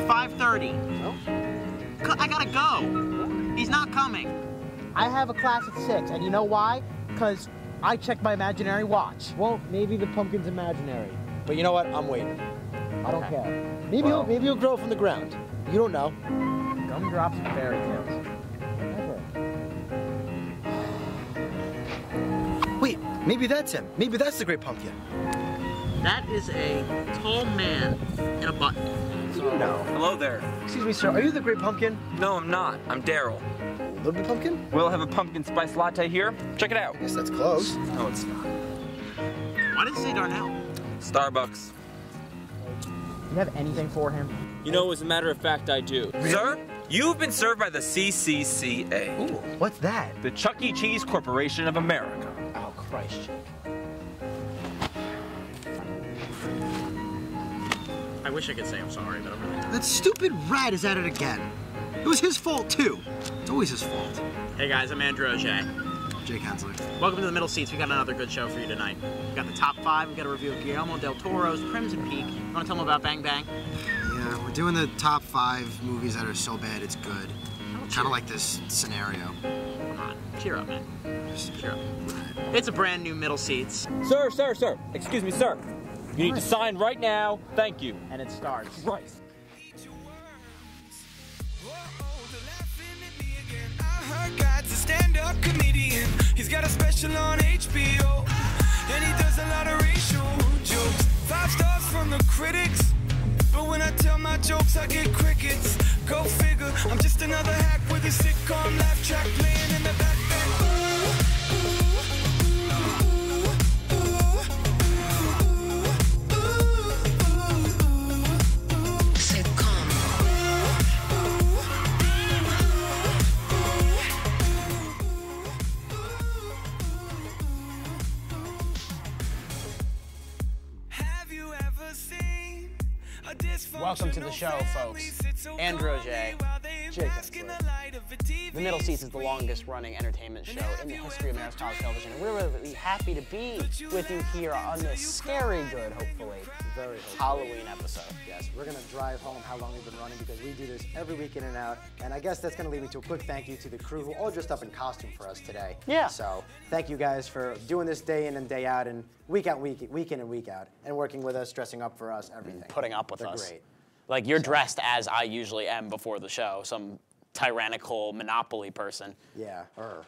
5:30. No? I gotta go. He's not coming. I have a class at 6, and you know why? Because I checked my imaginary watch. Well, maybe the pumpkin's imaginary. But you know what? I'm waiting. I don't care. Maybe he'll grow from the ground. You don't know. Gumdrops and fairy tales. Never. Wait, maybe that's him. Maybe that's the Great Pumpkin. That is a tall man in a button. You know. Hello there. Excuse me, sir. Are you the Great Pumpkin? No, I'm not. I'm Daryl. Little Big Pumpkin? We'll have a pumpkin spice latte here. Check it out. Yes, that's close. No, it's not. Why did it say Darnell? Starbucks. You have anything for him? You know, as a matter of fact, I do. Really? Sir, you've been served by the CCCA. Ooh, what's that? The Chuck E. Cheese Corporation of America. Oh, Christ. I wish I could say I'm sorry, but I'm really not. That stupid rat is at it again. It was his fault, too. It's always his fault. Hey guys, I'm Andrew O'Jay. Jake Hensler. Welcome to the Middle Seats. We got another good show for you tonight. We got the top 5. We got a review of Guillermo del Toro's Crimson Peak. You want to tell them about Bang Bang? Yeah, we're doing the top 5 movies that are so bad it's good. Kind of like this scenario. Come on, cheer up, man. Just cheer up. It's a brand new Middle Seats. Sir. Excuse me, sir. You need to sign right now. Thank you. And it starts. Right. God's a stand-up comedian. He's got a special on HBO, and he does a lot of racial jokes. 5 stars from the critics, but when I tell my jokes, I get crickets. Go figure. I'm just another hack with a sitcom laugh track playing in the back. Welcome to the show, folks. Andrew O'Jay, Jake Hensler. The Middle Seats is the longest-running entertainment show in the history of American college television, and we're really happy to be with you here on this scary good, hopefully, Very Halloween episode. Yes, we're going to drive home how long we've been running because we do this every week in and out. And I guess that's going to lead me to a quick thank you to the crew who all dressed up in costume for us today. Yeah. So thank you guys for doing this day in and day out and week in and week out and working with us, dressing up for us, everything. Putting up with They're us. Great. Like, you're dressed as I usually am before the show, some tyrannical Monopoly person. Yeah. I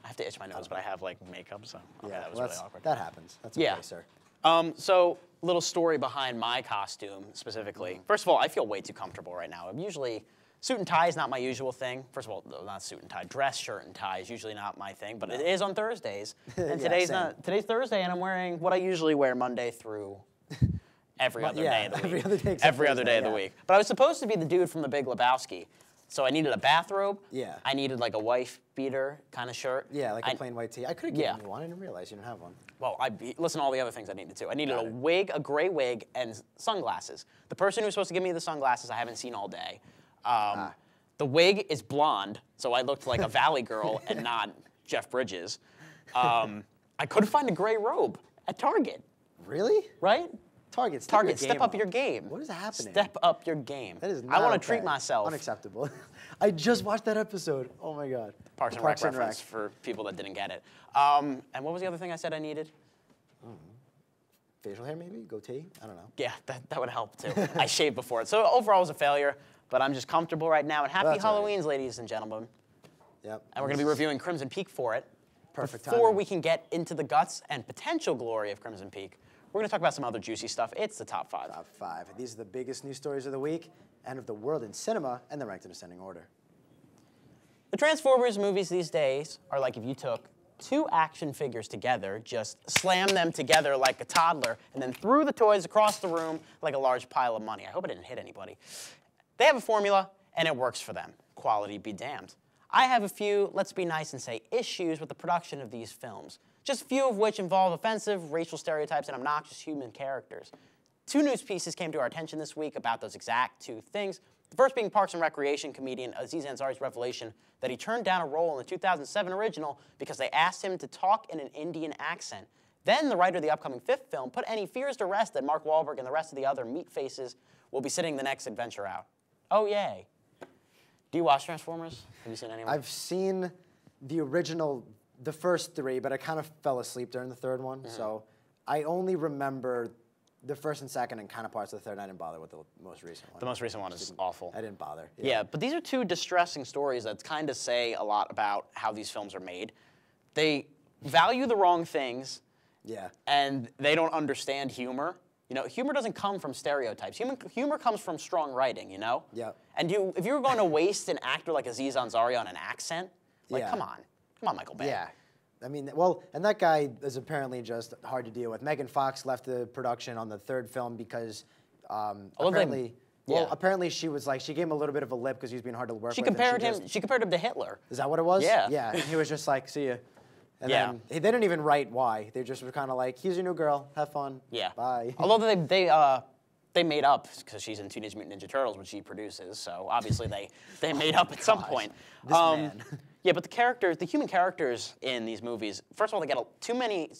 have to itch my nose, but I have, like, makeup, so okay, Yeah, that was well, really awkward. that happens. That's okay, Yeah. sir. So, little story behind my costume, specifically. First of all, I feel way too comfortable right now. I'm usually, suit and tie is not my usual thing. First of all, no, not suit and tie. Dress, shirt, and tie is usually not my thing, but it is on Thursdays. And Yeah, today's Thursday, and I'm wearing what I usually wear Monday through every other day of the week. Every other day of the week. But I was supposed to be the dude from The Big Lebowski. So I needed a bathrobe. Yeah. I needed like a wife beater kind of shirt. Yeah, like a plain white tee. I could have given you one. I didn't realize you didn't have one. Well, listen to all the other things I needed to. I needed a wig, a gray wig, and sunglasses. The person who was supposed to give me the sunglasses I haven't seen all day. The wig is blonde, so I looked like a Valley girl and not Jeff Bridges. I couldn't find a gray robe at Target. Really? Right? Target, step up your game. What is happening? Step up your game. That is not I want okay. to treat myself. Unacceptable. I just watched that episode. Oh my God. Parks and Rec reference for people that didn't get it. And what was the other thing I said I needed? Facial hair maybe? Goatee? I don't know. Yeah, that would help too. I shaved before it. So overall it was a failure, but I'm just comfortable right now. And happy That's all Halloweens, ladies and gentlemen. Yep. And we're going to be reviewing Crimson Peak for it. Perfect Before timing. we can get into the guts and potential glory of Crimson Peak, we're going to talk about some other juicy stuff. It's the top 5. Top 5. These are the biggest news stories of the week and of the world in cinema, and they're ranked in ascending order. The Transformers movies these days are like if you took 2 action figures together, just slam them together like a toddler, and then threw the toys across the room like a large pile of money. I hope I didn't hit anybody. They have a formula, and it works for them. Quality be damned. I have a few, let's be nice and say, issues with the production of these films. Just a few of which involve offensive racial stereotypes and obnoxious human characters. 2 news pieces came to our attention this week about those exact 2 things. The first being Parks and Recreation comedian Aziz Ansari's revelation that he turned down a role in the 2007 original because they asked him to talk in an Indian accent. Then the writer of the upcoming 5th film put any fears to rest that Mark Wahlberg and the rest of the other meat faces will be sitting the next adventure out. Oh, yay. Do you watch Transformers? Have you seen any of them? I've seen the original, the first 3, but I kind of fell asleep during the 3rd one. So I only remember the 1st and 2nd and kind of parts of the 3rd. I didn't bother with the most recent one. The most recent one is awful. I didn't bother. Yeah, but these are 2 distressing stories that kind of say a lot about how these films are made. They value the wrong things. Yeah. And they don't understand humor. You know, humor doesn't come from stereotypes. Humor comes from strong writing, you know? Yeah. And if you were going to waste an actor like Aziz Ansari on an accent, like, Yeah. come on, Michael Bay. Yeah. I mean, well, and that guy is apparently just hard to deal with. Megan Fox left the production on the 3rd film because apparently, apparently she was like, she gave him a little bit of a lip because he was being hard to work with. She compared him to Hitler. Is that what it was? Yeah. Yeah. And he was just like, see ya. And Yeah. then they didn't even write why. They just were kind of like, here's your new girl. Have fun. Yeah. Bye. Although they made up because she's in Teenage Mutant Ninja Turtles, which she produces. So obviously they made up at some point. This man. Yeah, but the human characters in these movies, first of all, they get too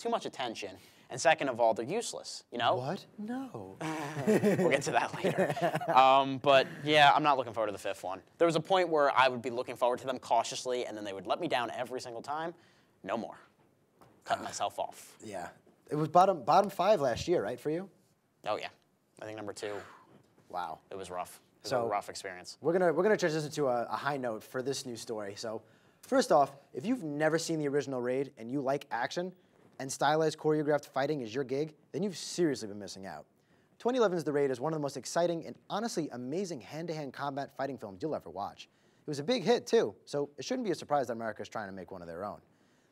much attention, and second of all, they're useless. You know? What? No. We'll get to that later. But yeah, I'm not looking forward to the 5th one. There was a point where I would be looking forward to them cautiously, and then they would let me down every single time. No more. Cut myself off. Yeah. It was bottom 5 last year, right, for you? Oh yeah, I think number 2. Wow. It was rough. It was So- a rough experience. We're gonna transition to a high note for this new story. So, first off, if you've never seen the original Raid and you like action, and stylized choreographed fighting is your gig, then you've seriously been missing out. 2011's The Raid is one of the most exciting and honestly amazing hand-to-hand combat fighting films you'll ever watch. It was a big hit too, so it shouldn't be a surprise that America's trying to make one of their own.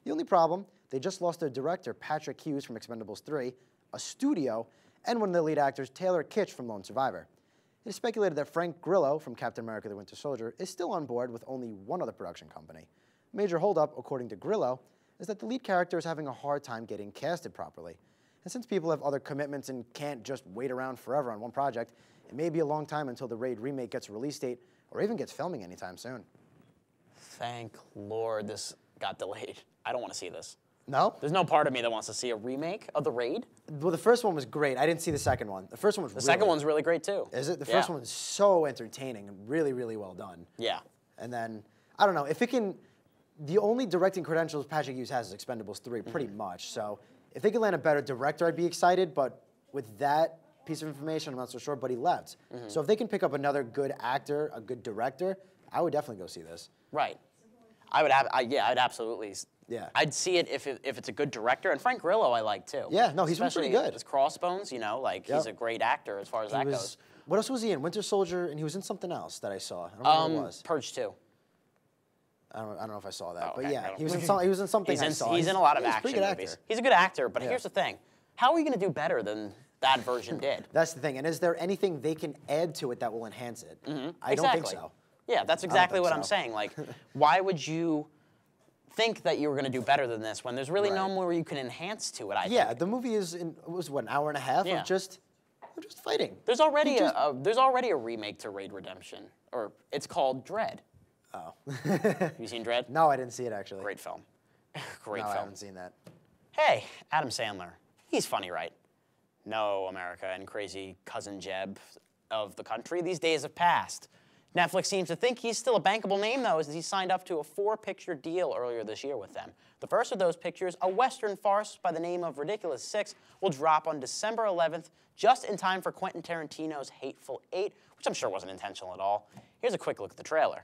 The only problem, they just lost their director, Patrick Hughes from Expendables 3, a studio, and one of the lead actors, Taylor Kitsch from Lone Survivor. It is speculated that Frank Grillo from Captain America: The Winter Soldier is still on board with only one other production company. Major holdup, according to Grillo, is that the lead character is having a hard time getting casted properly. And since people have other commitments and can't just wait around forever on one project, it may be a long time until the Raid remake gets a release date or even gets filming anytime soon. Thank Lord this got delayed. I don't want to see this. No? There's no part of me that wants to see a remake of The Raid. Well, the first one was great. I didn't see the second one. The first one was The second one's really great too. Is it? The first one was so entertaining and really, really well done. Yeah. And then, I don't know, if it can, the only directing credentials Patrick Hughes has is Expendables 3, pretty much. So if they could land a better director, I'd be excited. But with that piece of information, I'm not so sure. But he left. So if they can pick up another good actor, a good director, I would definitely go see this. Right. I'd absolutely. Yeah. I'd see it if it's a good director. And Frank Grillo I like too. Yeah, no, he's been Especially pretty good. His Crossbones, you know, like he's a great actor as far as that goes. What else was he in? Winter Soldier, and he was in something else that I saw. I don't know what it was. Purge 2. I don't know if I saw that, Oh, but okay. yeah, he was in something I saw. He's in a lot of he's a action pretty good movies. actor. He's a good actor, but Yeah. here's the thing. How are you going to do better than that version did? That's the thing. And is there anything they can add to it that will enhance it? I don't think so. Yeah, that's exactly think what so. I'm saying. Like, why would you think that you were going to do better than this when there's really no more you can enhance to it, I Yeah, think. the movie was what, an hour and a half Yeah. of just fighting. There's already a remake to Raid Redemption, or it's called Dread. Oh. Have you seen Dread? No, I didn't see it actually. Great film. Great No, I film. haven't seen that. Hey, Adam Sandler. He's funny, right? No, America and crazy cousin Jeb of the country. These days have passed. Netflix seems to think he's still a bankable name, though, as he signed up to a 4-picture deal earlier this year with them. The first of those pictures, a Western farce by the name of Ridiculous 6, will drop on December 11th, just in time for Quentin Tarantino's Hateful Eight, which I'm sure wasn't intentional at all. Here's a quick look at the trailer.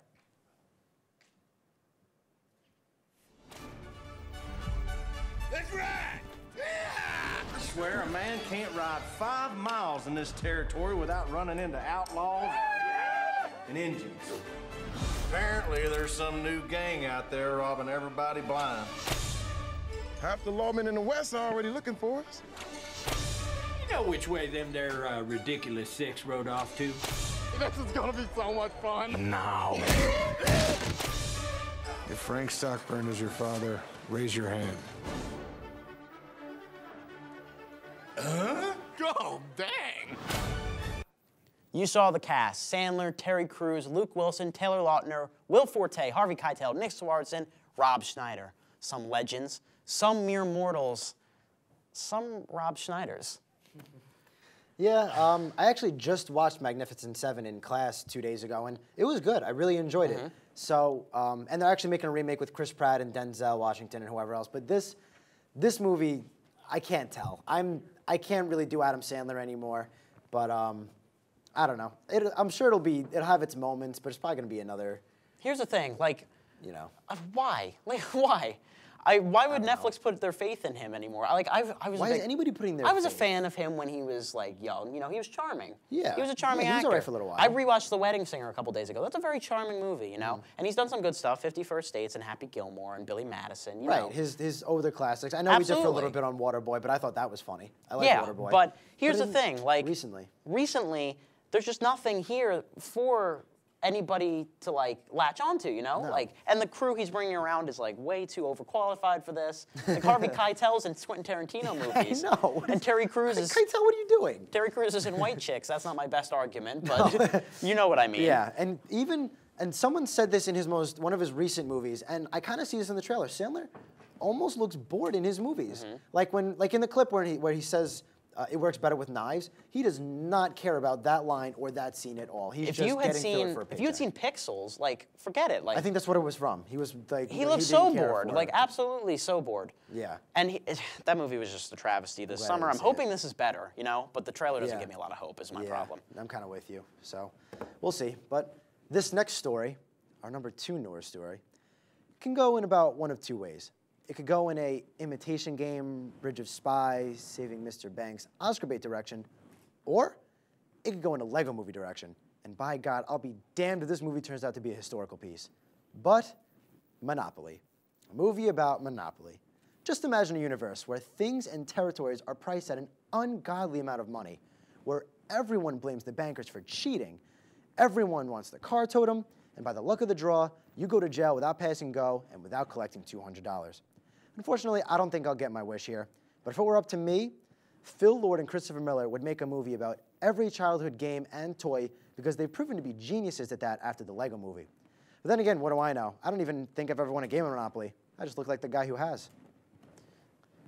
Let's ride! I swear a man can't ride 5 miles in this territory without running into outlaws and Indians. Apparently, there's some new gang out there robbing everybody blind. Half the lawmen in the West are already looking for us. You know which way them there ridiculous 6 rode off to? This is gonna be so much fun. No. If Frank Stockburn is your father, raise your hand. Oh, dang! You saw the cast: Sandler, Terry Crews, Luke Wilson, Taylor Lautner, Will Forte, Harvey Keitel, Nick Swardson, Rob Schneider. Some legends, some mere mortals. some Rob Schneiders. Yeah, I actually just watched Magnificent Seven in class 2 days ago, and it was good. I really enjoyed it. So, and they're actually making a remake with Chris Pratt and Denzel Washington and whoever else. But this movie, I can't tell. I can't really do Adam Sandler anymore. But I don't know. I'm sure it'll have its moments, but it's probably gonna be another. Here's the thing, like, you know, why? Like, why? Why would Netflix put their faith in him anymore? Like, I was. Why is anybody putting their? I was a fan of him when he was like young. You know, he was charming. Yeah. He was a charming he was actor. alright for a little while. I rewatched The Wedding Singer a couple days ago. That's a very charming movie, you know. And he's done some good stuff, 50 First Dates and Happy Gilmore and Billy Madison. You know. His over the classics. I know he did for a little bit on Waterboy, but I thought that was funny. I like Waterboy. But here's the thing, like recently, there's just nothing here for anybody to like latch onto, you know? No. Like, and the crew he's bringing around is like way too overqualified for this. Like Harvey Keitel's in Quentin Tarantino movies. I know. And Terry Crews is. Keitel, what are you doing? Terry Crews is in White Chicks. That's not my best argument, but you know what I mean. Yeah, and someone said this in one of his recent movies, and I kind of see this in the trailer. Sandler almost looks bored in his movies. Like in the clip where he says. It works better with knives. He does not care about that line or that scene at all. He's just getting through it for a paycheck. If you had seen Pixels, like, forget it. Like, I think that's what it was from. He was like he looked so bored, like absolutely so bored. Yeah. And that movie was just a travesty this summer. I'm hoping this is better, you know. But the trailer doesn't give me a lot of hope. Is my problem. I'm kind of with you. So we'll see. But this next story, our number 2 newer story, can go in about one of 2 ways. It could go in a imitation game, Bridge of Spies, Saving Mr. Banks, Oscar bait direction, or it could go in a Lego movie direction. And by God, I'll be damned if this movie turns out to be a historical piece. But Monopoly, a movie about Monopoly. Just imagine a universe where things and territories are priced at an ungodly amount of money, where everyone blames the bankers for cheating, everyone wants the car totem, and by the luck of the draw, you go to jail without passing go and without collecting $200. Unfortunately, I don't think I'll get my wish here. But if it were up to me, Phil Lord and Christopher Miller would make a movie about every childhood game and toy because they've proven to be geniuses at that after the Lego movie. But then again, what do I know? I don't even think I've ever won a game of Monopoly. I just look like the guy who has.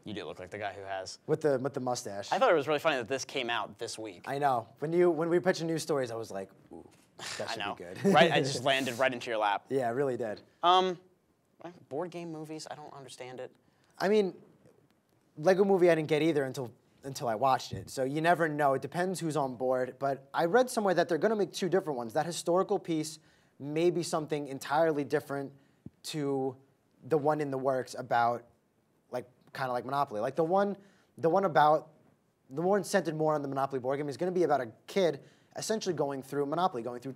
You do look like the guy who has. With the mustache. I thought it was really funny that this came out this week. I know. When we pitched news stories, I was like, ooh, that should be good. Right? I just landed right into your lap. Yeah, it really did. Board game movies, I don't understand it. I mean, Lego movie I didn't get either until I watched it. So you never know. It depends who's on board. But I read somewhere that they're going to make 2 different ones. That historical piece may be something entirely different to the one in the works about, like, kind of like Monopoly. Like the one centered more on the Monopoly board game is going to be about a kid essentially going through Monopoly, going through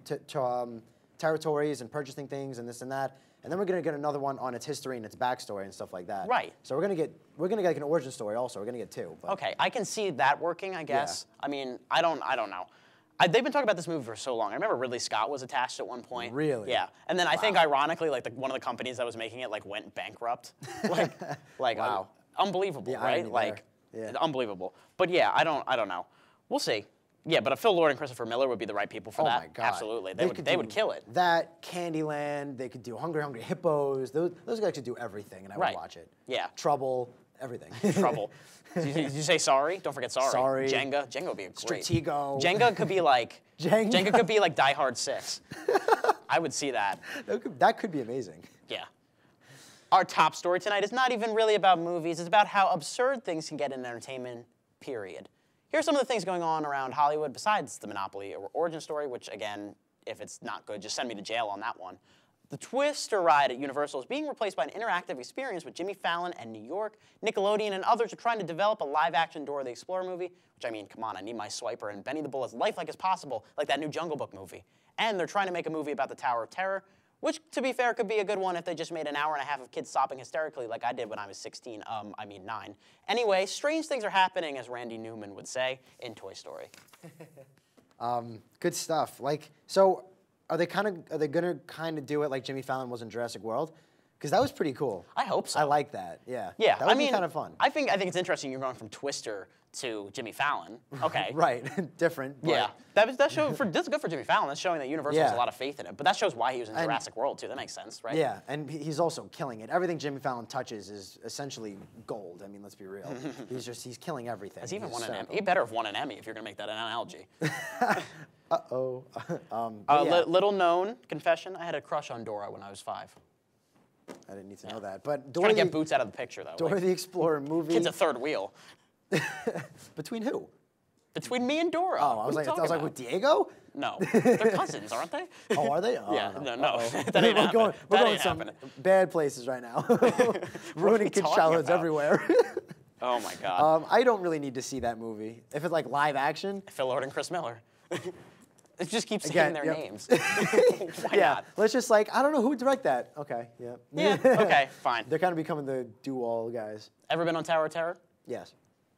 territories and purchasing things and this and that. And then we're gonna get another one on its history and its backstory and stuff like that. Right. So we're gonna get like an origin story also. We're gonna get 2. But. Okay, I can see that working, I guess. Yeah. I mean, I don't know. They've been talking about this movie for so long. I remember Ridley Scott was attached at one point. Really? Yeah. And then I think ironically, like one of the companies that was making it like went bankrupt. like wow. Unbelievable, right? Like unbelievable. But yeah, I don't know. We'll see. Yeah, but Phil Lord and Christopher Miller would be the right people for that. Oh my God. Absolutely. They would kill it. That, Candyland, they could do Hungry Hungry Hippos. Those guys could do everything, and I would watch it. Yeah. Trouble, everything. Trouble. Did you say Sorry? Don't forget Sorry. Sorry. Jenga would be a great. Stratego. Jenga could be like. Jenga could be like Die Hard 6. I would see that. That could be amazing. Yeah. Our top story tonight is not even really about movies. It's about how absurd things can get in entertainment, period. Here are some of the things going on around Hollywood besides the Monopoly origin story, which, again, if it's not good, just send me to jail on that one. The Twister ride at Universal is being replaced by an interactive experience with Jimmy Fallon and New York. Nickelodeon and others are trying to develop a live-action Dora the Explorer movie, which, I mean, come on, I need my swiper, and Benny the Bull as lifelike as possible, like that new Jungle Book movie. And they're trying to make a movie about the Tower of Terror, which, to be fair, could be a good one if they just made an hour and a half of kids sobbing hysterically like I did when I was 9. Anyway, strange things are happening, as Randy Newman would say, in Toy Story. Good stuff. Like, so are they gonna kind of do it like Jimmy Fallon was in Jurassic World? Because that was pretty cool. I hope so. I like that. Yeah. Yeah. That would be kind of fun. I think it's interesting you're going from Twister to Jimmy Fallon. Okay. Right, different. But Yeah, that's good for Jimmy Fallon. That's showing that Universal has a lot of faith in it. But that shows why he was in Jurassic World too. That makes sense, right? Yeah, and he's also killing it. Everything Jimmy Fallon touches is essentially gold. I mean, let's be real. he's killing everything. Has he even won an Emmy? He better have won an Emmy if you're gonna make that an analogy. Uh-oh. Little known confession: I had a crush on Dora when I was 5. I didn't need to know that, but Trying to get Boots out of the picture though. Dora the Explorer movie. Kid's a third wheel. Between who? Between me and Dora. Oh, I was like with Diego? No, they're cousins, aren't they? Oh, are they? Oh, yeah, no. That ain't happening. We're going some bad places right now. Ruining kids' childhoods everywhere. Oh my God. I don't really need to see that movie. If it's like live action. Phil Lord and Chris Miller. It just keeps saying their names. Why not? Let's just I don't know who would direct that. Okay, yeah. Yeah, okay, fine. They're kind of becoming the do-all guys. Ever been on Tower of Terror? Yes.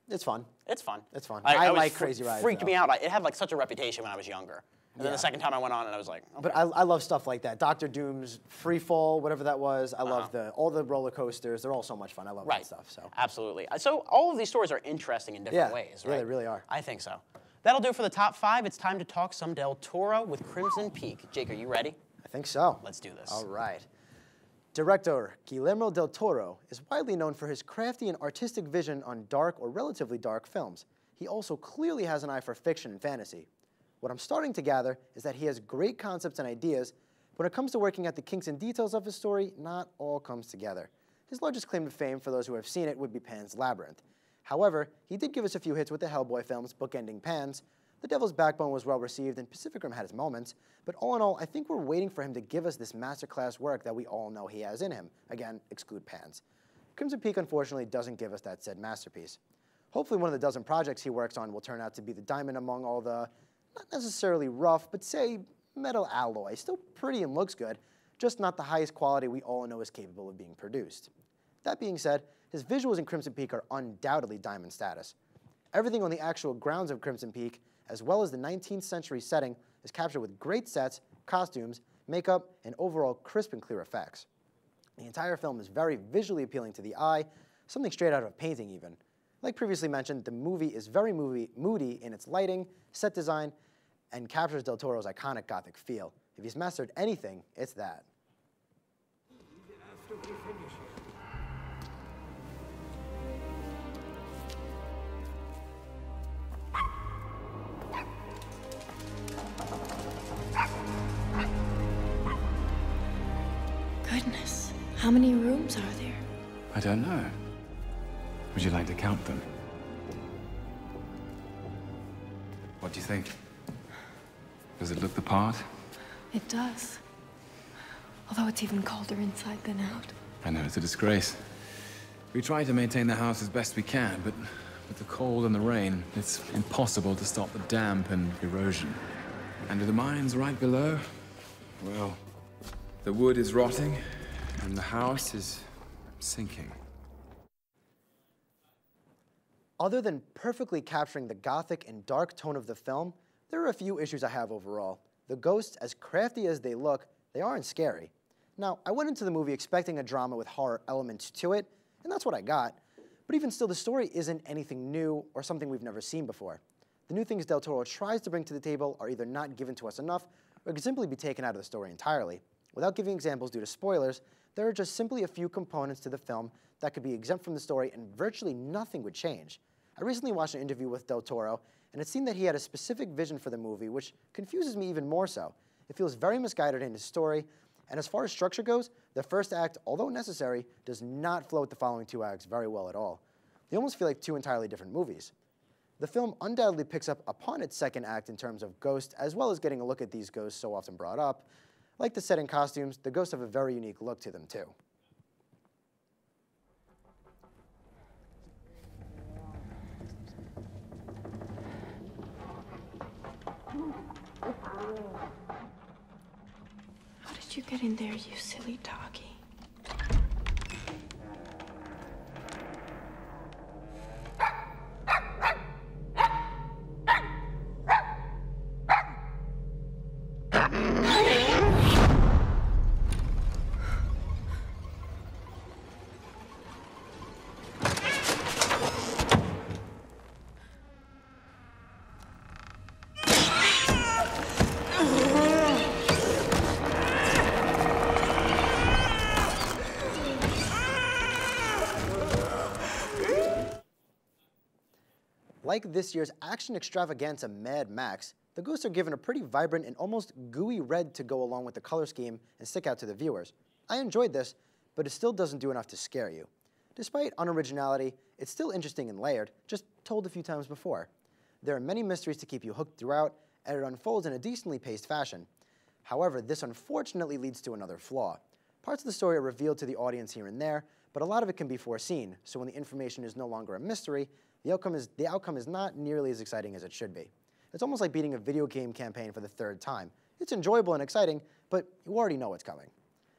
It's fun. It's fun. It's fun. I like Crazy Rides. Freaked me out. It had like such a reputation when I was younger. And then the second time I went on and I was like, okay. But I love stuff like that. Dr. Doom's Free Fall, whatever that was. I love all the roller coasters. They're all so much fun. I love that stuff. So absolutely. So all of these stories are interesting in different ways, right? Yeah, they really are. I think so. That'll do for the top 5. It's time to talk some Del Toro with Crimson Peak. Jake, are you ready? I think so. Let's do this. All right. Director Guillermo del Toro is widely known for his crafty and artistic vision on dark or relatively dark films. He also clearly has an eye for fiction and fantasy. What I'm starting to gather is that he has great concepts and ideas, but when it comes to working out the kinks and details of his story, not all comes together. His largest claim to fame for those who have seen it would be Pan's Labyrinth. However, he did give us a few hits with the Hellboy films, bookending Pan's. The Devil's Backbone was well received, and Pacific Rim had its moments, but all in all, I think we're waiting for him to give us this masterclass work that we all know he has in him. Again, exclude Pan's. Crimson Peak, unfortunately, doesn't give us that said masterpiece. Hopefully one of the dozen projects he works on will turn out to be the diamond among all the, not necessarily rough, but say metal alloy. Still pretty and looks good, just not the highest quality we all know is capable of being produced. That being said, his visuals in Crimson Peak are undoubtedly diamond status. Everything on the actual grounds of Crimson Peak, as well as the 19th century setting, is captured with great sets, costumes, makeup, and overall crisp and clear effects. The entire film is very visually appealing to the eye, something straight out of a painting even. Like previously mentioned, the movie is very moody in its lighting, set design, and captures Del Toro's iconic Gothic feel. If he's mastered anything, it's that. Goodness, how many rooms are there? I don't know. Would you like to count them? What do you think? Does it look the part? It does. Although it's even colder inside than out. I know, it's a disgrace. We try to maintain the house as best we can, but with the cold and the rain, it's impossible to stop the damp and erosion. And with the mines right below, well, the wood is rotting, and the house is sinking. Other than perfectly capturing the gothic and dark tone of the film, there are a few issues I have overall. The ghosts, as crafty as they look, they aren't scary. Now, I went into the movie expecting a drama with horror elements to it, and that's what I got. But even still, the story isn't anything new or something we've never seen before. The new things Del Toro tries to bring to the table are either not given to us enough or could simply be taken out of the story entirely. Without giving examples due to spoilers, there are just simply a few components to the film that could be exempt from the story and virtually nothing would change. I recently watched an interview with Del Toro, and it seemed that he had a specific vision for the movie, which confuses me even more so. It feels very misguided in his story, and as far as structure goes, the first act, although necessary, does not flow with the following two acts very well at all. They almost feel like two entirely different movies. The film undoubtedly picks up upon its second act in terms of ghosts, as well as getting a look at these ghosts so often brought up. Like the set and costumes, the ghosts have a very unique look to them too. How did you get in there, you silly doggy? Like this year's action extravaganza Mad Max, the ghosts are given a pretty vibrant and almost gooey red to go along with the color scheme and stick out to the viewers. I enjoyed this, but it still doesn't do enough to scare you. Despite unoriginality, it's still interesting and layered, just told a few times before. There are many mysteries to keep you hooked throughout, and it unfolds in a decently paced fashion. However, this unfortunately leads to another flaw. Parts of the story are revealed to the audience here and there, but a lot of it can be foreseen, so when the information is no longer a mystery, the outcome is not nearly as exciting as it should be. It's almost like beating a video game campaign for the third time. It's enjoyable and exciting, but you already know what's coming.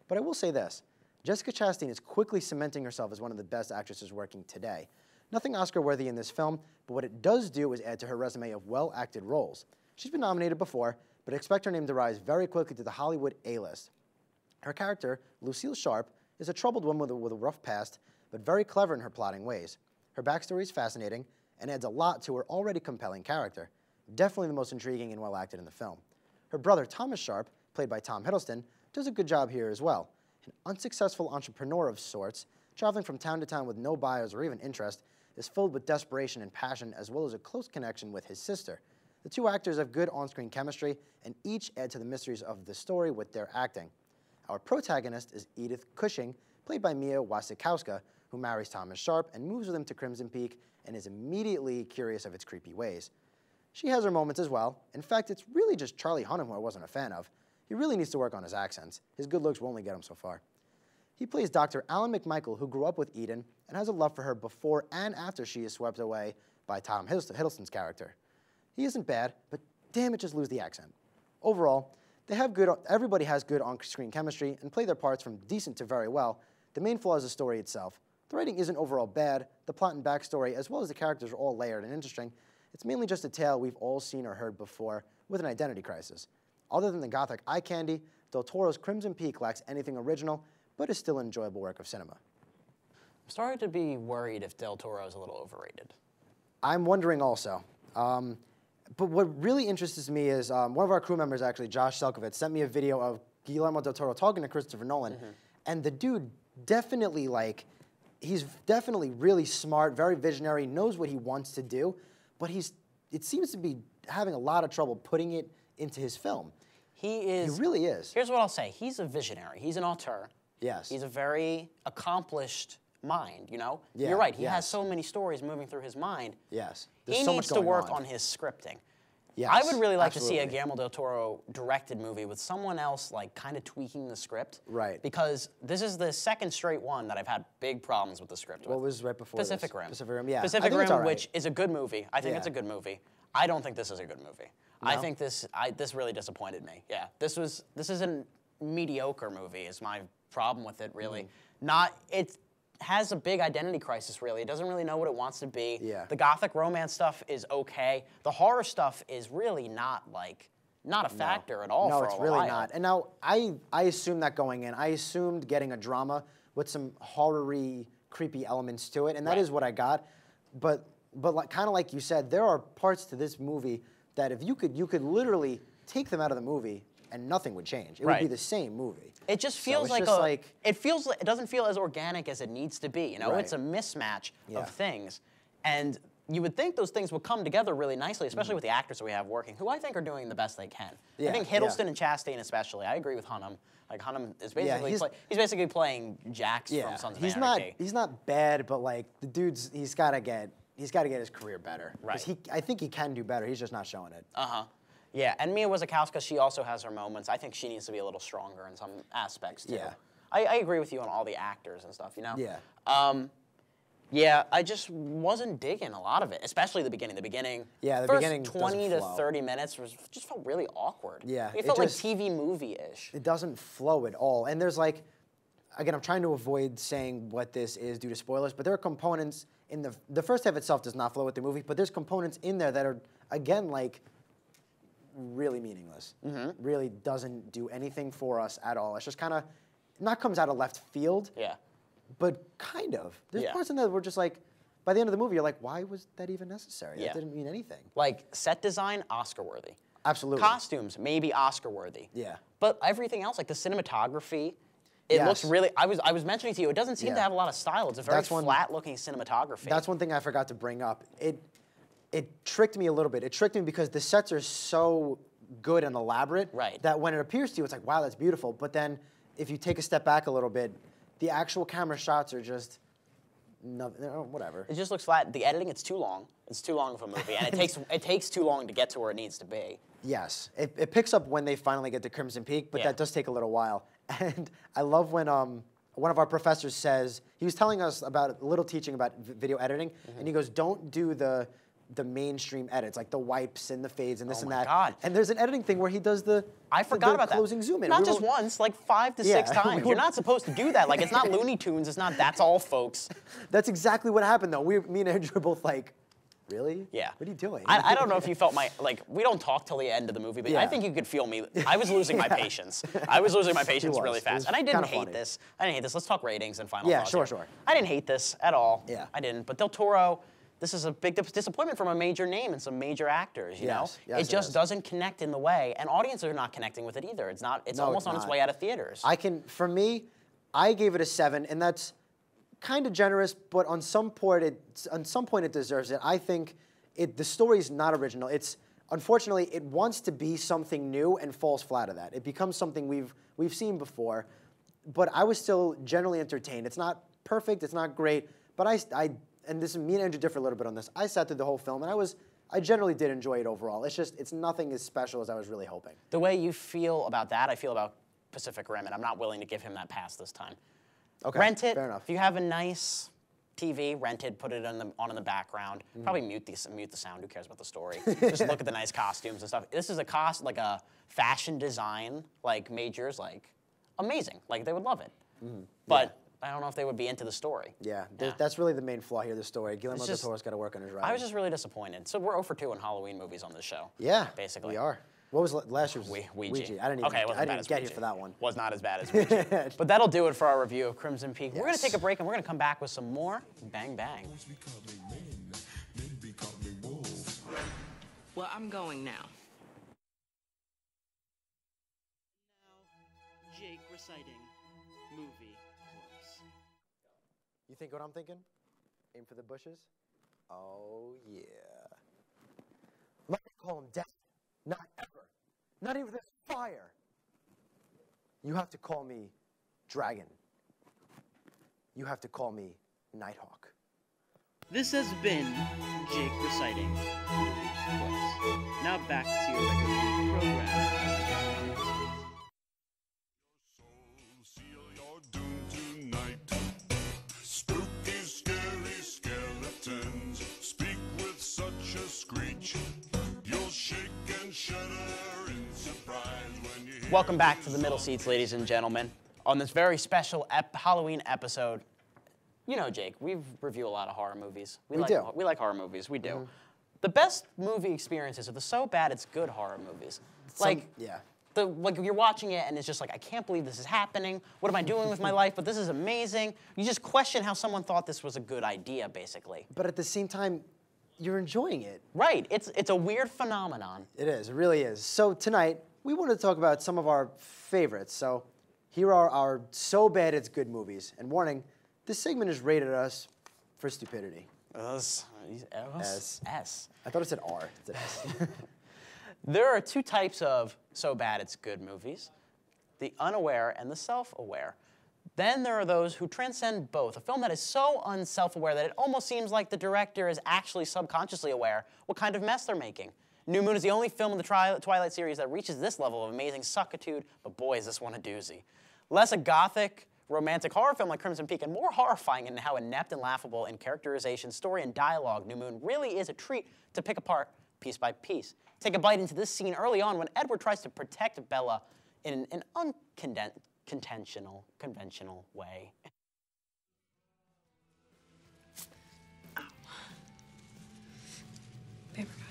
But I will say this, Jessica Chastain is quickly cementing herself as one of the best actresses working today. Nothing Oscar-worthy in this film, but what it does do is add to her resume of well-acted roles. She's been nominated before, but expect her name to rise very quickly to the Hollywood A-list. Her character, Lucille Sharp, is a troubled woman with a rough past, but very clever in her plotting ways. Her backstory is fascinating and adds a lot to her already compelling character. Definitely the most intriguing and well-acted in the film. Her brother, Thomas Sharp, played by Tom Hiddleston, does a good job here as well. An unsuccessful entrepreneur of sorts, traveling from town to town with no buyers or even interest, is filled with desperation and passion as well as a close connection with his sister. The two actors have good on-screen chemistry and each add to the mysteries of the story with their acting. Our protagonist is Edith Cushing, played by Mia Wasikowska, who marries Thomas Sharp and moves with him to Crimson Peak and is immediately curious of its creepy ways. She has her moments as well. In fact, it's really just Charlie Hunnam who I wasn't a fan of. He really needs to work on his accents. His good looks will only get him so far. He plays Dr. Alan McMichael, who grew up with Eden and has a love for her before and after she is swept away by Tom Hiddleston's character. He isn't bad, but damn it, just lose the accent. Overall, everybody has good on-screen chemistry and play their parts from decent to very well. The main flaw is the story itself. The writing isn't overall bad. The plot and backstory, as well as the characters, are all layered and interesting. It's mainly just a tale we've all seen or heard before with an identity crisis. Other than the gothic eye candy, Del Toro's Crimson Peak lacks anything original, but is still an enjoyable work of cinema. I'm starting to be worried if Del Toro is a little overrated. I'm wondering also. But what really interests me is one of our crew members, actually, Josh Selkovitz, sent me a video of Guillermo del Toro talking to Christopher Nolan, and the dude definitely, he's definitely really smart, very visionary, knows what he wants to do, but it seems to be having a lot of trouble putting it into his film. He really is. Here's what I'll say. He's a visionary. He's an auteur. Yes. He's a very accomplished mind, you know? Yeah, You're right. He has so many stories moving through his mind. Yes. He needs to work on his scripting. Yes, I would really like to see a Guillermo del Toro directed movie with someone else kind of tweaking the script. Right. Because this is the second straight one that I've had big problems with the script. What was right before Pacific Rim. Pacific Rim, yeah. Pacific Rim, which is a good movie. I think it's a good movie. I don't think this is a good movie. No? I think this really disappointed me. Yeah. This is a mediocre movie is my problem with it, really. It has a big identity crisis, really. It doesn't really know what it wants to be. Yeah. The gothic romance stuff is okay. The horror stuff is really not a factor at all for a while. No, it's really not. And now, I assumed that going in. I assumed getting a drama with some horror-y, creepy elements to it, and that is what I got. But kind of like you said, there are parts to this movie that if you could literally take them out of the movie and nothing would change. It would be the same movie. It just feels it doesn't feel as organic as it needs to be, you know? It's a mismatch of things. And you would think those things would come together really nicely, especially with the actors that we have working, who I think are doing the best they can. I think Hiddleston and Chastain especially. I agree with Hunnam. Hunnam is basically he's basically playing Jax from Sons of Anarchy. He's not bad, but the dude's he's got to get his career better. Right. I think he can do better. He's just not showing it. Yeah, and Mia Wasikowska, she also has her moments. I think she needs to be a little stronger in some aspects, too. Yeah. I agree with you on all the actors and stuff, you know? Yeah. Yeah, I just wasn't digging a lot of it, especially the beginning. Yeah, the first beginning 20 to 30 minutes just felt really awkward. Yeah. It felt like TV movie-ish. It doesn't flow at all. And there's again, I'm trying to avoid saying what this is due to spoilers, but there are components in the first half itself does not flow with the movie, but there's components in there that are, again, really meaningless. Really doesn't do anything for us at all. It's just kind of, not comes out of left field, but kind of. There's parts in there that were just by the end of the movie, you're like, why was that even necessary? That didn't mean anything. Set design, Oscar-worthy. Absolutely. Costumes, maybe Oscar-worthy. Yeah. But everything else, the cinematography, it looks really, I was mentioning to you, it doesn't seem to have a lot of style. It's a very flat-looking cinematography. That's one thing I forgot to bring up. it tricked me a little bit. It tricked me because the sets are so good and elaborate that when it appears to you, it's like, wow, that's beautiful. But then if you take a step back a little bit, the actual camera shots are just whatever. It just looks flat. The editing, it's too long. It's too long of a movie, and it takes too long to get to where it needs to be. Yes, it picks up when they finally get to Crimson Peak, but that does take a little while. And I love when one of our professors says, he was telling us about a little teaching about video editing, and he goes, don't do the mainstream edits, like the wipes and the fades and this and that. God. And there's an editing thing where he does the closing zoom in. Not just once, like 5 to 6 times. You're not supposed to do that. Like, it's not Looney Tunes. It's not That's All, folks. That's exactly what happened, though. Me and Andrew were both like, really? Yeah. What are you doing? I don't know if you felt we don't talk till the end of the movie, but I think you could feel me. I was losing my patience. I was losing my patience really fast. And I didn't hate this. Let's talk ratings and final thoughts. Yeah, sure. I didn't hate this at all. Yeah. I didn't. But Del Toro, this is a big disappointment from a major name and some major actors, you know? Yes, it just doesn't connect in the way, and audiences are not connecting with it either. It's almost on its way out of theaters. For me, I gave it a 7, and that's kind of generous, but on some point it deserves it. I think the story's not original. Unfortunately, it wants to be something new and falls flat of that. It becomes something we've seen before, but I was still generally entertained. It's not perfect, it's not great, but and me and Andrew differ a little bit on this. I sat through the whole film, and I generally did enjoy it overall. It's nothing as special as I was really hoping. The way you feel about that, I feel about Pacific Rim, and I'm not willing to give him that pass this time. Okay, rent it. fair enough. If you have a nice TV, rent it, put it on in the background. Probably mute the sound. Who cares about the story? Just look at the nice costumes and stuff. This is a fashion design majors amazing. They would love it. But I don't know if they would be into the story. Yeah, that's really the main flaw here. The story. Guillermo del Toro's got to work on his writing. I was just really disappointed. So we're 0 for 2 in Halloween movies on this show. Yeah, basically we are. What was last year's? Ouija. I didn't get here for that one. Was not as bad as Ouija. But that'll do it for our review of Crimson Peak. Yes. We're going to take a break, and we're going to come back with some more Bang Bang. Well, I'm going now. Now, Jake reciting movie quotes. You think what I'm thinking? Aim for the bushes? Oh, yeah. Let me call him death. Not ever. Not even this fire. You have to call me Dragon. You have to call me Nighthawk. This has been Jake reciting movie quotes. Now back to your regular program. Seal your doom tonight. Spooky, scary skeletons speak with such a screech. You'll shake and shudder in surprise when you hear. Welcome back to the middle seats, ladies and gentlemen. On this very special Halloween episode, you know, Jake, we review a lot of horror movies. We like horror movies. We do. The best movie experiences are the so bad it's good horror movies. You're watching it and it's just like, I can't believe this is happening. What am I doing with my life? But this is amazing. You just question how someone thought this was a good idea, basically. But at the same time, you're enjoying it. Right. It's a weird phenomenon. It is. It really is. So tonight, we wanted to talk about some of our favorites. So here are our so bad it's good movies. And warning, this segment is rated us for stupidity. S. I thought it said R. It's an S. There are two types of so bad it's good movies, the unaware and the self-aware. Then there are those who transcend both, a film that is so unself-aware that it almost seems like the director is actually subconsciously aware what kind of mess they're making. New Moon is the only film in the Twilight series that reaches this level of amazing suckitude, but boy, is this one a doozy. Less a gothic, romantic horror film like Crimson Peak, and more horrifying in how inept and laughable in characterization, story, and dialogue, New Moon really is a treat to pick apart piece by piece. Take a bite into this scene early on when Edward tries to protect Bella in an conventional way. Paper cut.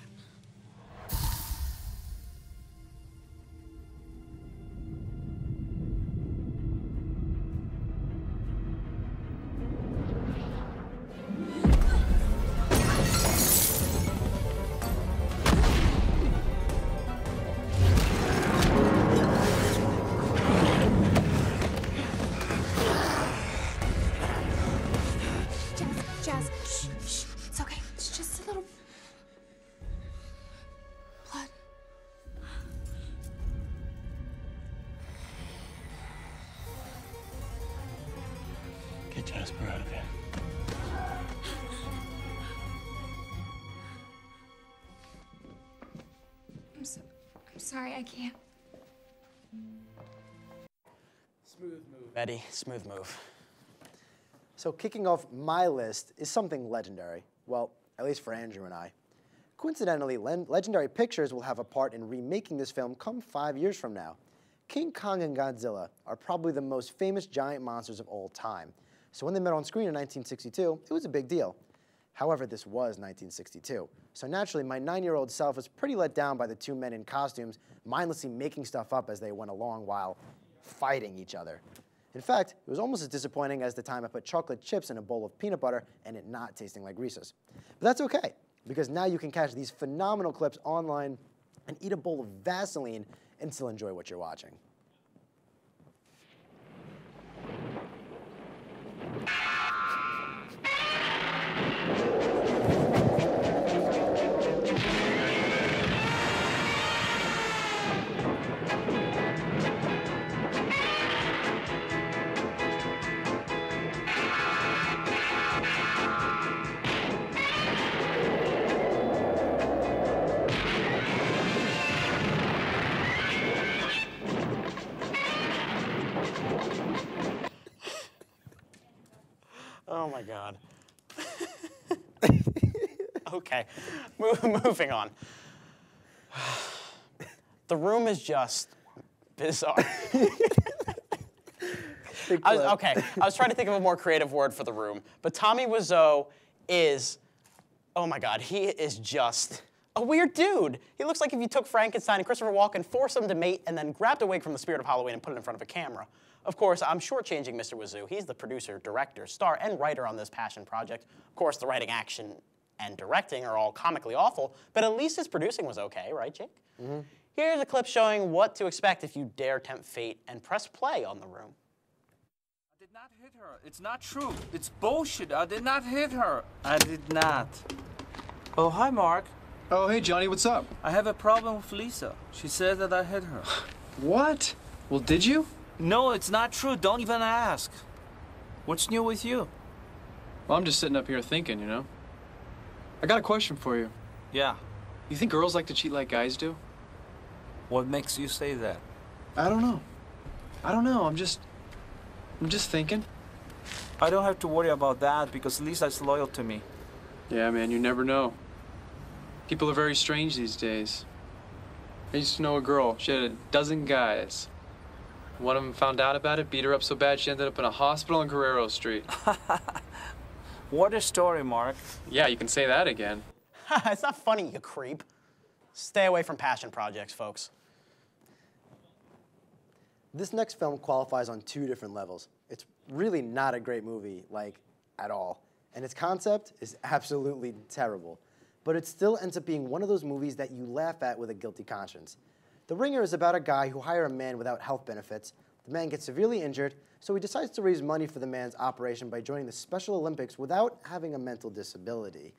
get Jasper out of here. I'm sorry, I can't. Smooth move, Eddie. Smooth move. So kicking off my list is something legendary. Well, at least for Andrew and I. Coincidentally, Legendary Pictures will have a part in remaking this film come 5 years from now. King Kong and Godzilla are probably the most famous giant monsters of all time. So when they met on screen in 1962, it was a big deal. However, this was 1962. So naturally, my 9-year-old self was pretty let down by the two men in costumes mindlessly making stuff up as they went along while fighting each other. In fact, it was almost as disappointing as the time I put chocolate chips in a bowl of peanut butter and it not tasting like Reese's. But that's okay, because now you can catch these phenomenal clips online and eat a bowl of Vaseline and still enjoy what you're watching. Oh my God. Okay, moving on. The Room is just bizarre. I was trying to think of a more creative word for The Room, but Tommy Wiseau is, oh my God, he is just a weird dude. He looks like if you took Frankenstein and Christopher Walken, forced them to mate, and then grabbed a wig from the Spirit of Halloween and put it in front of a camera. Of course, I'm shortchanging Mr. Wiseau. He's the producer, director, star, and writer on this passion project. Of course, the writing, action, and directing are all comically awful, but at least his producing was okay, right, Jake? Mm-hmm. Here's a clip showing what to expect if you dare tempt fate and press play on The Room. I did not hit her. It's not true. It's bullshit. I did not hit her. I did not. Oh, hi, Mark. Oh, hey, Johnny, what's up? I have a problem with Lisa. She said that I hit her. What? Well, did you? No, it's not true. Don't even ask. What's new with you? Well, I'm just sitting up here thinking, you know. I got a question for you. Yeah. You think girls like to cheat like guys do? What makes you say that? I don't know. I'm just thinking. I don't have to worry about that because Lisa's loyal to me. Yeah, man, you never know. People are very strange these days. I used to know a girl. She had a dozen guys. One of them found out about it, beat her up so bad she ended up in a hospital on Guerrero Street. What a story, Mark. Yeah, you can say that again. It's not funny, you creep. Stay away from passion projects, folks. This next film qualifies on 2 different levels. It's really not a great movie, like, at all. And its concept is absolutely terrible. But it still ends up being one of those movies that you laugh at with a guilty conscience. The Ringer is about a guy who hires a man without health benefits. The man gets severely injured, so he decides to raise money for the man's operation by joining the Special Olympics without having a mental disability.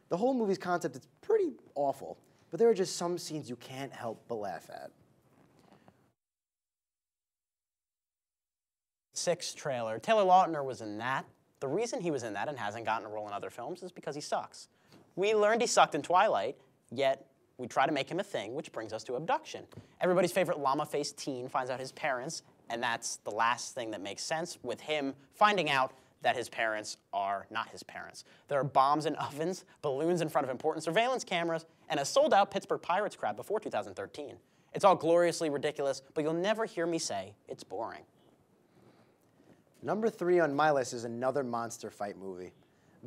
The whole movie's concept is pretty awful, but there are just some scenes you can't help but laugh at. 6 trailer. Taylor Lautner was in that. The reason he was in that and hasn't gotten a role in other films is because he sucks. We learned he sucked in Twilight, yet we try to make him a thing, which brings us to Abduction. Everybody's favorite llama-faced teen finds out his parents, and that's the last thing that makes sense with him finding out that his parents are not his parents. There are bombs in ovens, balloons in front of important surveillance cameras, and a sold-out Pittsburgh Pirates crowd before 2013. It's all gloriously ridiculous, but you'll never hear me say it's boring. Number 3 on my list is another monster fight movie.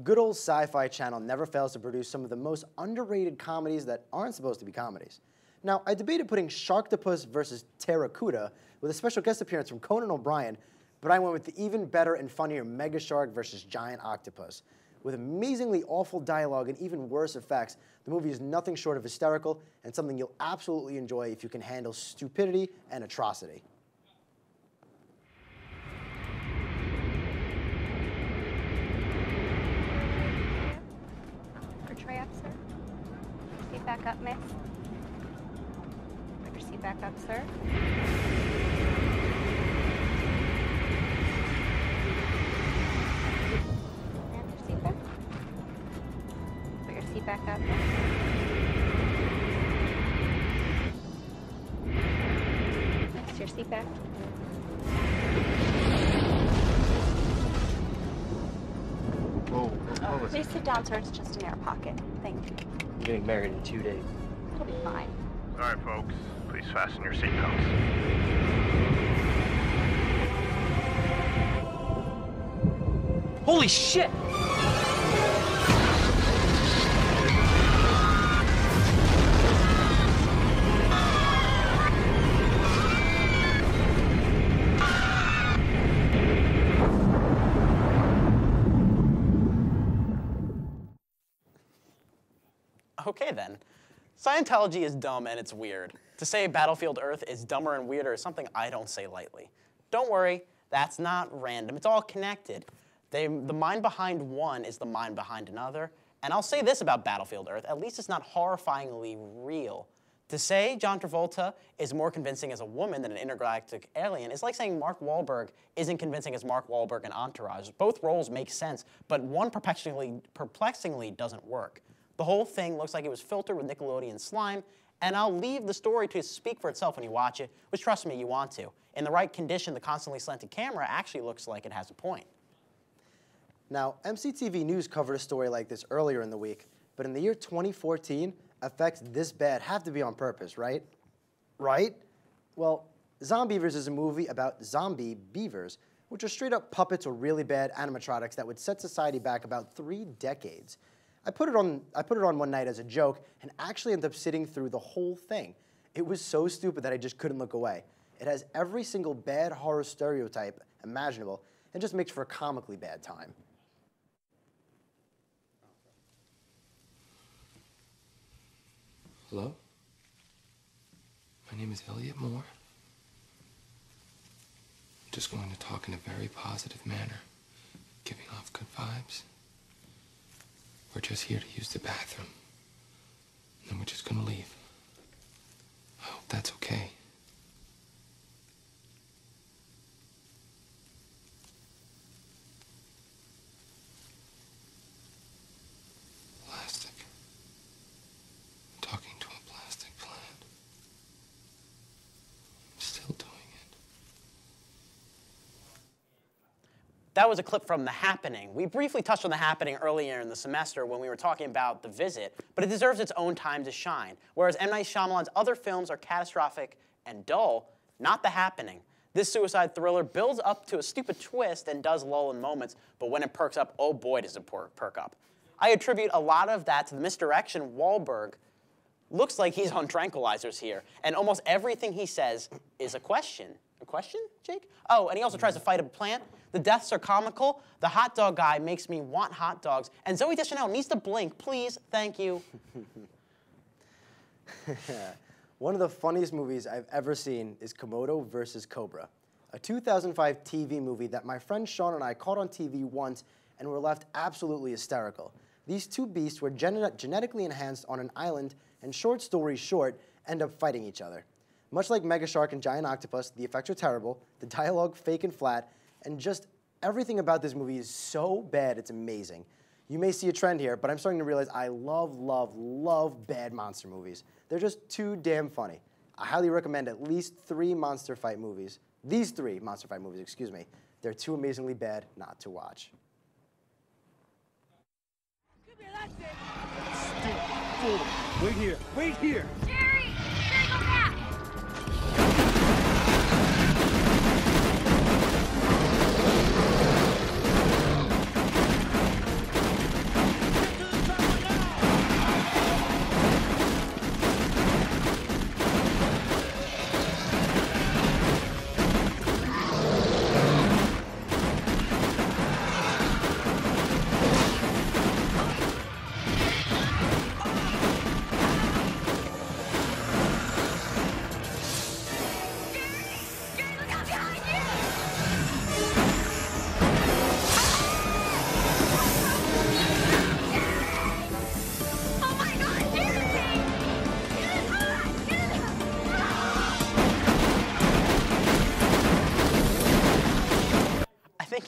Good old Sci-Fi Channel never fails to produce some of the most underrated comedies that aren't supposed to be comedies. Now, I debated putting Sharktopus versus Terracuda with a special guest appearance from Conan O'Brien, but I went with the even better and funnier Mega Shark versus Giant Octopus. With amazingly awful dialogue and even worse effects, the movie is nothing short of hysterical and something you'll absolutely enjoy if you can handle stupidity and atrocity. Tray up, sir. Seat back up, miss. Put your seat back up, sir. your seat back? Whoa. Please sit down, sir. It's just an air pocket. Thank you. I'm getting married in 2 days. It'll be fine. All right, folks. Please fasten your seatbelts. Holy shit! Okay then. Scientology is dumb and it's weird. To say Battlefield Earth is dumber and weirder is something I don't say lightly. Don't worry, that's not random. It's all connected. The mind behind one is the mind behind another. And I'll say this about Battlefield Earth, at least it's not horrifyingly real. To say John Travolta is more convincing as a woman than an intergalactic alien is like saying Mark Wahlberg isn't convincing as Mark Wahlberg in Entourage. Both roles make sense, but one perplexingly doesn't work. The whole thing looks like it was filtered with Nickelodeon slime, and I'll leave the story to speak for itself when you watch it, which trust me, you want to. In the right condition, the constantly slanted camera actually looks like it has a point. Now, MCTV News covered a story like this earlier in the week, but in the year 2014, effects this bad have to be on purpose, right? Right? Well, Zombievers is a movie about zombie beavers, which are straight up puppets or really bad animatronics that would set society back about 3 decades. I put it on one night as a joke and actually ended up sitting through the whole thing. It was so stupid that I just couldn't look away. It has every single bad horror stereotype imaginable and just makes for a comically bad time. Hello? My name is Elliot Moore. I'm just going to talk in a very positive manner, giving off good vibes. We're just here to use the bathroom. And then we're just gonna leave. I hope that's okay. Plastic. I'm talking to a plastic plant. I'm still doing it. That was a clip from The Happening. We briefly touched on The Happening earlier in the semester when we were talking about The Visit, but it deserves its own time to shine. Whereas M. Night Shyamalan's other films are catastrophic and dull, not The Happening. This suicide thriller builds up to a stupid twist and does lull in moments, but when it perks up, oh boy does it perk up. I attribute a lot of that to the misdirection. Wahlberg looks like he's on tranquilizers here, and almost everything he says is a question. A question, Jake? Oh, and he also tries to fight a plant. The deaths are comical. The hot dog guy makes me want hot dogs. And Zooey Deschanel needs to blink, please, thank you. One of the funniest movies I've ever seen is Komodo vs. Cobra, a 2005 TV movie that my friend Sean and I caught on TV once and were left absolutely hysterical. These two beasts were genetically enhanced on an island, and short story short, end up fighting each other. Much like Mega Shark and Giant Octopus, the effects are terrible, the dialogue fake and flat, and just everything about this movie is so bad it's amazing. You may see a trend here, but I'm starting to realize I love, love, love bad monster movies. They're just too damn funny. I highly recommend at least 3 monster fight movies. These 3 monster fight movies, excuse me. They're too amazingly bad not to watch. Wait here. Wait here. Jerry! Jerry, go back!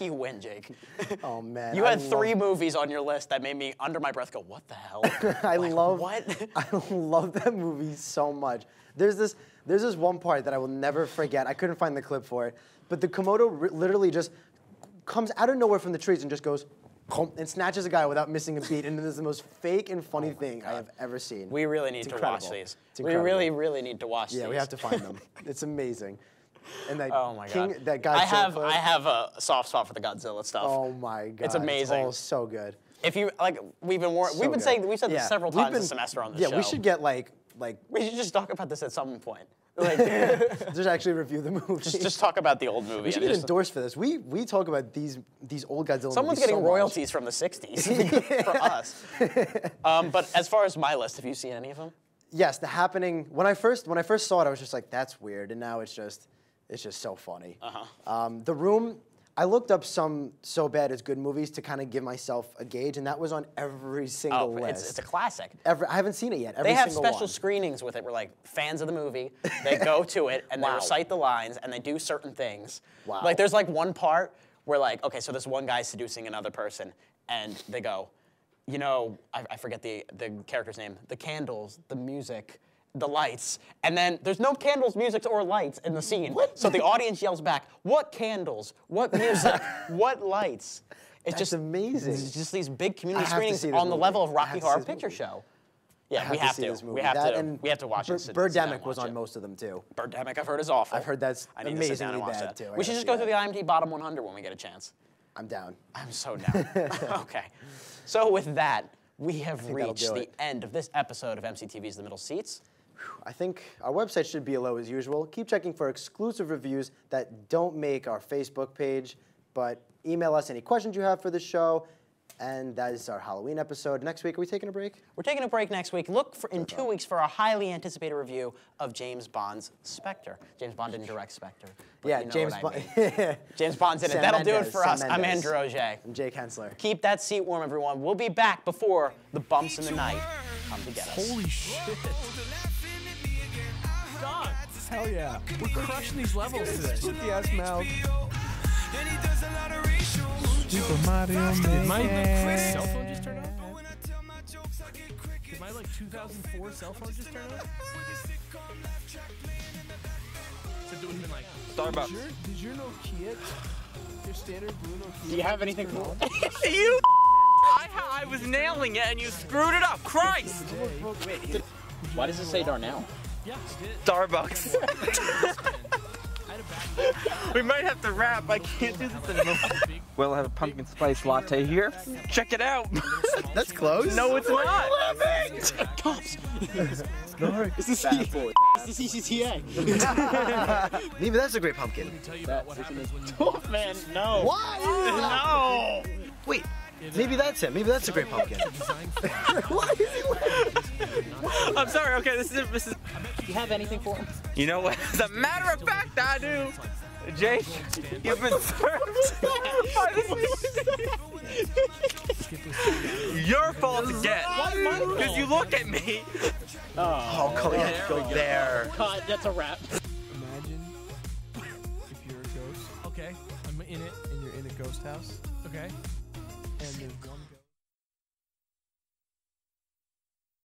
You win, Jake. Oh, man. You had 3 movies on your list that made me, under my breath, go, what the hell? I like, love what? I love that movie so much. There's this, There's this one part that I will never forget. I couldn't find the clip for it, but the Komodo literally just comes out of nowhere from the trees and just goes and snatches a guy without missing a beat, and it is the most fake and funny thing I have ever seen. We really need to watch these. We really need to watch these. Yeah, we have to find them. It's amazing. And that oh my God. that guy. I have a soft spot for the Godzilla stuff. Oh my God. It's amazing. It's all so good. If you like, we've said this several times this semester on the show. Yeah, we should get like. We should just talk about this at some point. Like, just actually review the movie. Just talk about the old movie. We should get endorsed for this. We talk about these old Godzilla Someone's movies getting royalties from the 60s for us. But as far as my list, have you seen any of them? Yes, The Happening. When I first saw it, I was just like, that's weird, and now it's just so funny. The Room. I looked up some So Bad It's Good movies to kind of give myself a gauge, and that was on every single list. It's a classic. I haven't seen it yet. They have special screenings with it where, like, fans of the movie, they go to it, and they recite the lines, and they do certain things. Wow. Like, there's, like, one part where, like, okay, so this one guy's seducing another person, and they go, you know, I forget the character's name, the candles, the music, the lights, and then there's no candles, music, or lights in the scene. What? So the audience yells back, what candles, what music, what lights? It's just amazing. It's just these big community screenings on the level of Rocky Horror Picture Show. Yeah, we have to. We have to watch it. Birdemic was on most of them too. Birdemic, I've heard, is awful. I've heard that's amazingly bad too. We should just go through the IMDb Bottom 100 when we get a chance. I'm down. I'm so down. Okay. So with that, we have reached the end of this episode of MCTV's The Middle Seats. I think our website should be low as usual. Keep checking for exclusive reviews that don't make our Facebook page, but email us any questions you have for the show. And that is our Halloween episode. Next week, are we taking a break? We're taking a break next week. Look in 2 weeks for our highly anticipated review of James Bond's Spectre. James Bond didn't direct Spectre. Yeah, you know James Bond. James Bond's in it. That'll do it for us. I'm Andrew Auger. I'm Jake Hensler. Keep that seat warm, everyone. We'll be back before the bumps in the night come to get us. Holy shit. Dog. Hell yeah. We're crushing these levels today. Shut the ass mouth. Super Mario Did my cell phone just turn on? Did my 2004 cell phone just turn on? So it would have been like Starbucks. Did your Nokia, your standard blue Nokia? Do you have anything for You? I was nailing it and you screwed it up. Christ! Why does it say Darnell? Yeah, Starbucks. We might have to wrap. I can't do this anymore. Well, I have a pumpkin spice latte here. Check it out. That's close. No, it's not. Cops. It's the CCTA. Maybe that's a great pumpkin. Oh, man, no. Why? No. Wait. Maybe that's it. Maybe that's a great pumpkin. Why is he laughing? I'm sorry. Okay, this is. Do you have anything for him? You know what? As a matter of fact, I do. Jake, you've been served by the Your fault again. Because you look at me. Oh, go there. God, that's a wrap. Imagine if you're a ghost. Okay, I'm in it, and you're in a ghost house. Okay, and there's one ghost.